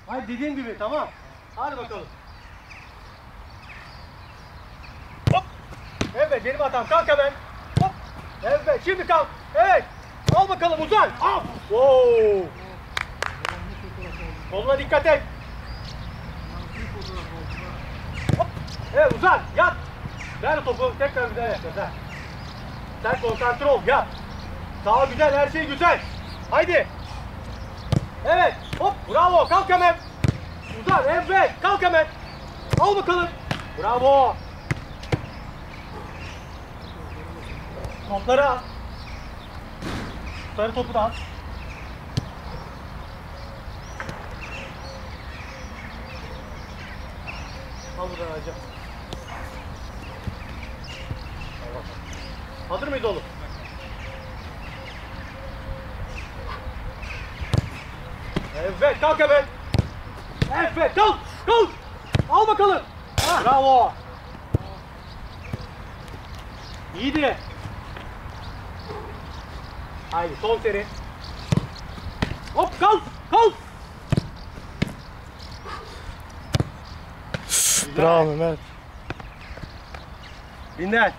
Hayır dediğim gibi tamam. Hadi bakalım. Hop. Evet benim hatam. Kalk hemen. Hop. Evet şimdi kalk. Evet. Al bakalım uzan. Al. Wow. Koluna dikkat et. Hop. Evet uzan. Yat. Ver topu. Tekrar güzel yap. Güzel. Sen konsantre ol. Yat. Sağ güzel. Her şey güzel. Haydi. Evet. Hop. Bravo. Kalk hemen. Uzan. Evet. Kalk hemen. Al bakalım. Bravo. Topları al. Sarı topu da al. Al buradan hacı. Hazır mıyız oğlum? Evet kalk hemen. Evet kalk. Kalk. Al bakalım. Ha. Bravo. İyiydi. Haydi son seri. Hop kalk. Kalk. Bravo Mehmet. Dinle.